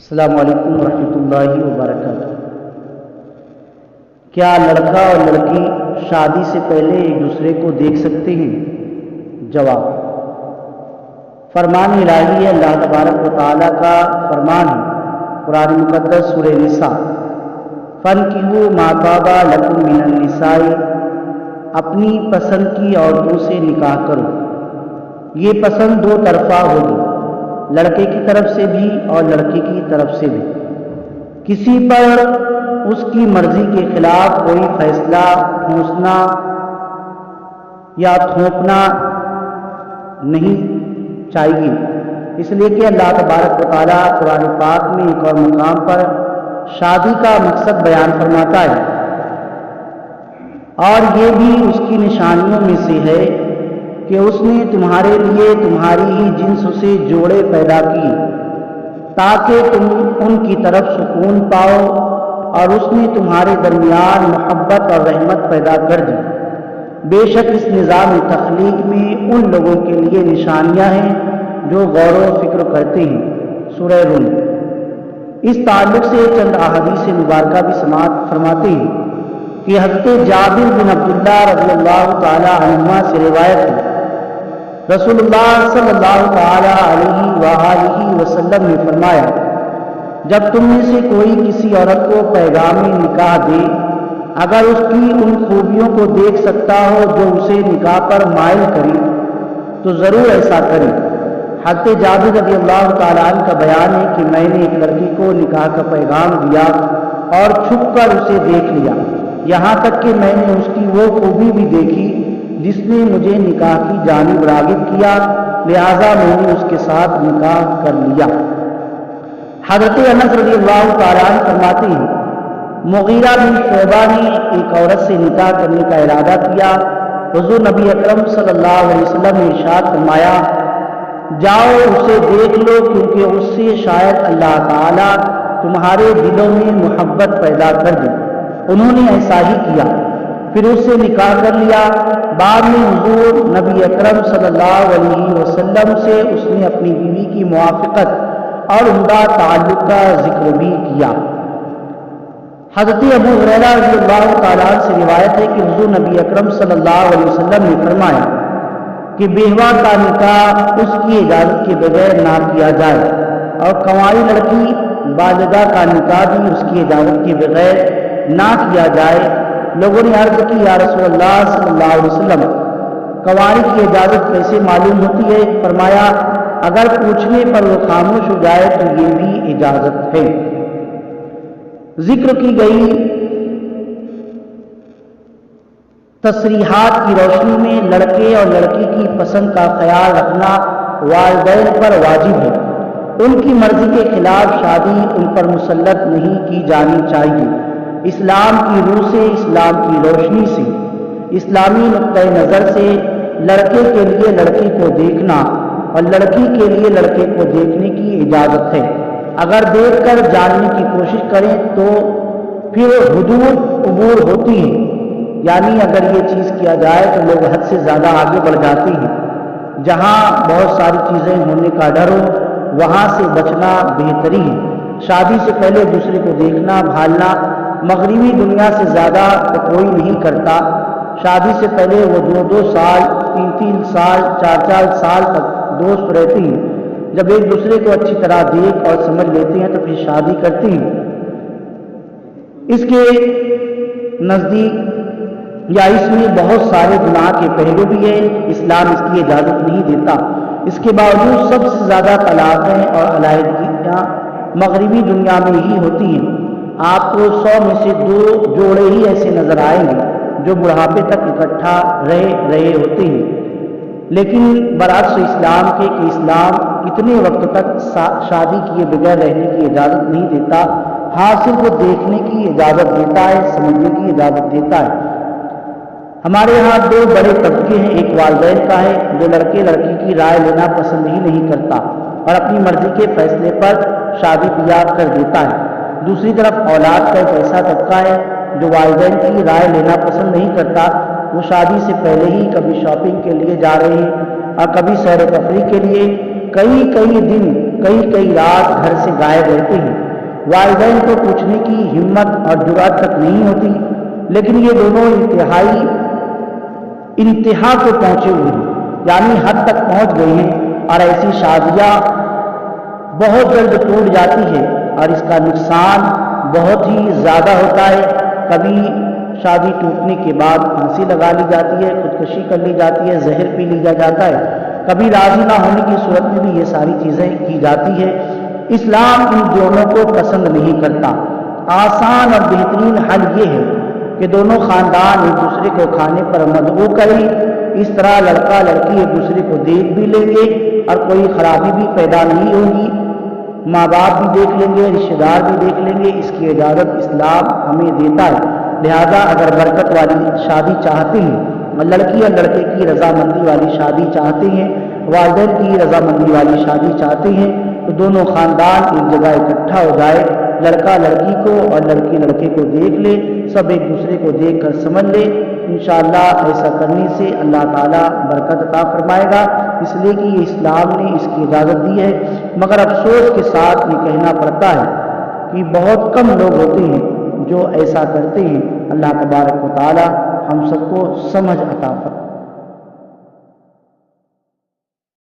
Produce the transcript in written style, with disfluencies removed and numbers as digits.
السلام علیکم ورحمۃ اللہ وبرکاتہ۔ کیا لڑکا اور لڑکی شادی سے پہلے ایک دوسرے کو دیکھ سکتے ہیں؟ جواب: فرمان الہی ہے، اللہ تبارک و تعالیٰ کا فرمان ہے، قرآن مقدس سورہ نساء، فَانْكِحُوا مَا طَابَ لَكُم مِّنَ النِّسَاءِ، اپنی پسند کی عورتوں سے نکاح کرو۔ یہ پسند دو طرفہ ہوگی، لڑکے کی طرف سے بھی اور لڑکی کی طرف سے بھی۔ کسی پر اس کی مرضی کے خلاف کوئی فیصلہ ٹھونسنا یا تھوپنا نہیں چاہیے، اس لیے کہ اللہ تبارک و تعالیٰ قرآن پاک میں ایک اور مقام پر شادی کا مقصد بیان فرماتا ہے، اور یہ بھی اس کی نشانیوں میں سے ہے کہ اس نے تمہارے لیے تمہاری ہی جنس سے جوڑے پیدا کیے تاکہ تم ان کی طرف سکون پاؤ، اور اس نے تمہارے درمیان محبت اور رحمت پیدا کر دی۔ بے شک اس نظام تخلیق میں ان لوگوں کے لیے نشانیاں ہیں جو غور و فکر کرتے ہیں۔ سورہ روم۔ اس تعلق سے چند احادیث مبارکہ بھی سماعت فرماتے ہیں کہ حضرت جابر بن عبداللہ رضی اللہ تعالی عنہما سے روایت ہے، رسول اللہ صلی اللہ تعالی علیہ وآلہ وسلم نے فرمایا، جب تم میں سے کوئی کسی عورت کو پیغام نکاح دے، اگر اس کی ان خوبیوں کو دیکھ سکتا ہو جو اسے نکاح پر مائل کرے تو ضرور ایسا کرے۔ حضرت جابر رضی اللہ تعالیٰ عنہ کا بیان ہے کہ میں نے ایک لڑکی کو نکاح کا پیغام دیا اور چھپ کر اسے دیکھ لیا، یہاں تک کہ میں نے اس کی وہ خوبی بھی دیکھی جس نے مجھے نکاح کی جانب راغب کیا، لہذا میں نے اس کے ساتھ نکاح کر لیا۔ حضرت انس رضی اللہ تعالیٰ عنہ فرماتے ہیں، مغیرہ بن شعبہ نے ایک عورت سے نکاح کرنے کا ارادہ کیا، حضور نبی اکرم صلی اللہ علیہ وسلم نے ارشاد فرمایا، جاؤ اسے دیکھ لو، کیونکہ اس سے شاید اللہ تعالیٰ تمہارے دلوں میں محبت پیدا کر دے۔ انہوں نے ایسا ہی کیا، پھر اس سے نکاح کر لیا۔ بعد میں حضور نبی اکرم صلی اللہ علیہ وسلم سے اس نے اپنی بیوی کی موافقت اور عمدہ تعلق کا ذکر بھی کیا۔ حضرت ابو ہریرہ رضی اللہ تعالیٰ عنہ سے روایت ہے کہ حضور نبی اکرم صلی اللہ علیہ وسلم نے فرمایا کہ بیوہ کا نکاح اس کی اجازت کے بغیر نہ کیا جائے، اور کنواری لڑکی بالغہ کا نکاح بھی اس کی اجازت کے بغیر نہ کیا جائے۔ لوگوں نے عرض کی، یا رسول اللہ صلی اللہ علیہ وسلم، کنواری کی اجازت کیسے معلوم ہوتی ہے؟ فرمایا، اگر پوچھنے پر وہ خاموش ہو جائے تو یہ بھی اجازت ہے۔ ذکر کی گئی تصریحات کی روشنی میں لڑکے اور لڑکی کی پسند کا خیال رکھنا والدین پر واجب ہے۔ ان کی مرضی کے خلاف شادی ان پر مسلط نہیں کی جانی چاہیے۔ اسلام کی روح سے، اسلام کی روشنی سے، اسلامی نقطۂ نظر سے لڑکے کے لیے لڑکی کو دیکھنا اور لڑکی کے لیے لڑکے کو دیکھنے کی اجازت ہے۔ اگر دیکھ کر جاننے کی کوشش کریں تو پھر حدود عبور ہوتی ہیں، یعنی اگر یہ چیز کیا جائے تو لوگ حد سے زیادہ آگے بڑھ جاتے ہیں۔ جہاں بہت ساری چیزیں ہونے کا ڈر ہو وہاں سے بچنا بہتری ہے۔ شادی سے پہلے دوسرے کو دیکھنا بھالنا مغربی دنیا سے زیادہ تو کوئی نہیں کرتا۔ شادی سے پہلے وہ 2 سال 3 سال 4 سال تک دوست رہتے ہیں، جب ایک دوسرے کو اچھی طرح دیکھ اور سمجھ لیتے ہیں تو پھر شادی کرتے ہیں۔ اس کے نزدیک یا اس میں بہت سارے گناہ کے پہلو بھی ہیں، اسلام اس کی اجازت نہیں دیتا۔ اس کے باوجود سب سے زیادہ طلاقیں اور علیحدگیاں مغربی دنیا میں ہی ہوتی ہیں۔ آپ کو 100 میں سے 2 جوڑے ہی ایسے نظر آئیں گے جو بڑھاپے تک اکٹھا رہے ہوتے ہیں۔ لیکن برعکس اسلام کے کہ اسلام اتنے وقت تک شادی کیے بغیر رہنے کی اجازت نہیں دیتا، ہاں صرف دیکھنے کی اجازت دیتا ہے، سمجھنے کی اجازت دیتا ہے۔ ہمارے ہاں 2 بڑے طبقے ہیں، ایک والدین کا ہے جو لڑکے لڑکی کی رائے لینا پسند ہی نہیں کرتا اور اپنی مرضی کے فیصلے پر شادی بیاہ کر دیتا ہے۔ دوسری طرف اولاد کا ایک ایسا طبقہ ہے جو والدین کی رائے لینا پسند نہیں کرتا۔ وہ شادی سے پہلے ہی کبھی شاپنگ کے لیے جا رہے ہیں اور کبھی سیر و تفریح کے لیے کئی دن کئی کئی رات گھر سے غائب رہتے ہیں، والدین کو پوچھنے کی ہمت اور جرأت تک نہیں ہوتی، لیکن یہ دونوں انتہا کو پہنچے ہوئے ہیں، یعنی حد تک پہنچ گئے ہیں، اور ایسی شادیاں بہت جلد ٹوٹ جاتی ہے اور اس کا نقصان بہت ہی زیادہ ہوتا ہے۔ کبھی شادی ٹوٹنے کے بعد پھانسی لگا لی جاتی ہے، خودکشی کر لی جاتی ہے، زہر پی لیا جاتا ہے، کبھی راضی نہ ہونے کی صورت میں بھی یہ ساری چیزیں کی جاتی ہے۔ اسلام ان دونوں کو پسند نہیں کرتا۔ آسان اور بہترین حل یہ ہے کہ دونوں خاندان ایک دوسرے کو کھانے پر مدعو کریں، اس طرح لڑکا لڑکی ایک دوسرے کو دیکھ بھی لیں گے اور کوئی خرابی بھی پیدا نہیں ہوگی، ماں باپ بھی دیکھ لیں گے، رشتہ دار بھی دیکھ لیں گے، اس کی اجازت اسلام ہمیں دیتا ہے۔ لہذا اگر برکت والی شادی چاہتے ہیں، لڑکی اور لڑکے کی رضامندی والی شادی چاہتے ہیں، والدین کی رضامندی والی شادی چاہتے ہیں، تو دونوں خاندان ایک جگہ اکٹھا ہو جائے، لڑکا لڑکی کو اور لڑکی لڑکے کو دیکھ لے، سب ایک دوسرے کو دیکھ کر سمجھ لے۔ انشاءاللہ ایسا کرنے سے اللہ تعالیٰ برکت عطا فرمائے گا، اس لیے کہ یہ اسلام نے اس کی اجازت دی ہے۔ مگر افسوس کے ساتھ یہ کہنا پڑتا ہے کہ بہت کم لوگ ہوتے ہیں جو ایسا کرتے ہیں۔ اللہ تبارک و تعالیٰ ہم سب کو سمجھ عطا فرمائے۔